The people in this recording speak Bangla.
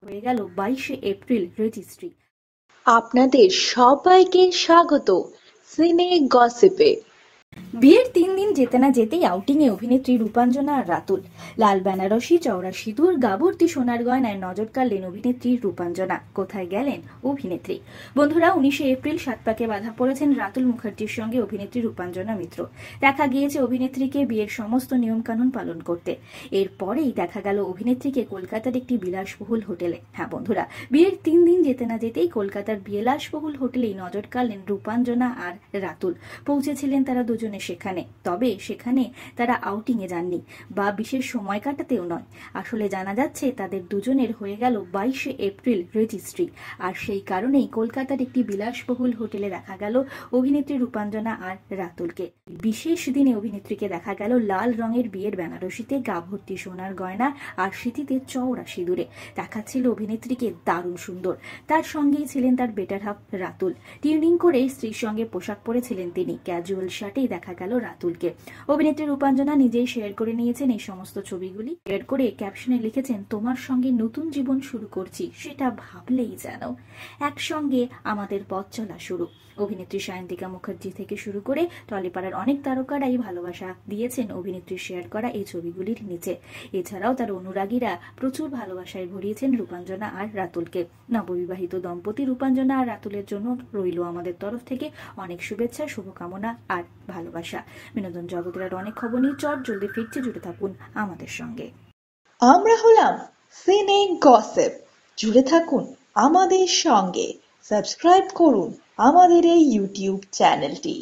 হয়ে গেল 22শে এপ্রিল রেজিস্ট্রি। আপনাদের সবাইকে স্বাগত সিনে গসিপে। বিয়ের 3 দিন যেতে না যেতেই আউটিংয়ে অভিনেত্রী রূপাঞ্জনা আর রাতুল। লাল বেনারসি, চওড়া সিঁদুর, গা ভর্তি সোনার গয়নায় নজর কাড়লেন অভিনেত্রী রূপাঞ্জনা। কোথায় গেলেন অভিনেত্রী? বন্ধুরা, 19শে এপ্রিল সাতপাকে বাধা পড়েছেন রাতুল মুখার্জির সঙ্গে অভিনেত্রী রূপাঞ্জনা মিত্র। দেখা গিয়েছে অভিনেত্রীকে বিয়ের সমস্ত নিয়মকানুন পালন করতে। এরপরেই দেখা গেল অভিনেত্রীকে কলকাতার একটি বিলাসবহুল হোটেলে। হ্যাঁ বন্ধুরা, বিয়ের 3 দিন যেতে না যেতেই কলকাতার বিলাসবহুল হোটেলেই নজর কাড়লেন রূপাঞ্জনা আর রাতুল। পৌঁছেছিলেন তারা দুজনে সেখানে, তবে সেখানে তারা আউটিংয়ে যাননি বা বিশেষ সময় কাটাতেও নয়। আসলে জানা যাচ্ছে তাদের দুজনের হয়ে গেল 22শে এপ্রিল রেজিস্ট্রি। আর সেই কারণেই কলকাতার একটি বিলাসবহুল হোটেলে দেখা গেল অভিনেত্রী রূপাঞ্জনা আর রাতুলকে। বিশেষ দিনে অভিনেত্রীকে দেখা গেল লাল রঙের বিয়ের বেনারসিতে, গা ভর্তি সোনার গয়না আর সিঁথিতে চওড়া সিঁদুরে। দেখাচ্ছিল অভিনেত্রীকে দারুণ সুন্দর। তার সঙ্গেই ছিলেন তার বেটার হাফ রাতুল। টিউনিং করে স্ত্রীর সঙ্গে পোশাক পরেছিলেন তিনি। ক্যাজুয়াল শার্টেই দেখা গেল রাতুলকে। অভিনেত্রী রূপাঞ্জনা নিজেই শেয়ার করে নিয়েছেন এই সমস্ত ছবিগুলি। শেয়ার করে ক্যাপশনে লিখেছেন, তোমার সঙ্গে নতুন জীবন শুরু করছি, সেটা ভাবলেই যেন একসঙ্গে আমাদের পথ চলা শুরু। অভিনেত্রী সায়ন্তিকা মুখার্জি থেকে শুরু করে টলিপাড়ার অনেক তারকারাই ভালোবাসা দিয়েছেন অভিনেত্রী শেয়ার করা এই ছবিগুলির নিচে। এছাড়াও তার অনুরাগীরা প্রচুর ভালোবাসায় ভরিয়েছেন রূপাঞ্জনা আর রাতুলকে। নববিবাহিত দম্পতি রূপাঞ্জনা আর রাতুলের জন্য রইল আমাদের তরফ থেকে অনেক শুভেচ্ছা, শুভকামনা আর ভালোবাসা। বিনোদন জগতের আর অনেক খবর নিয়ে জলদি ফিরছে, জুড়ে থাকুন আমাদের সঙ্গে। আমরা হলাম সিনে গসিপ, জুড়ে থাকুন আমাদের সঙ্গে। সাবস্ক্রাইব করুন আমাদের এই ইউটিউব চ্যানেলটি।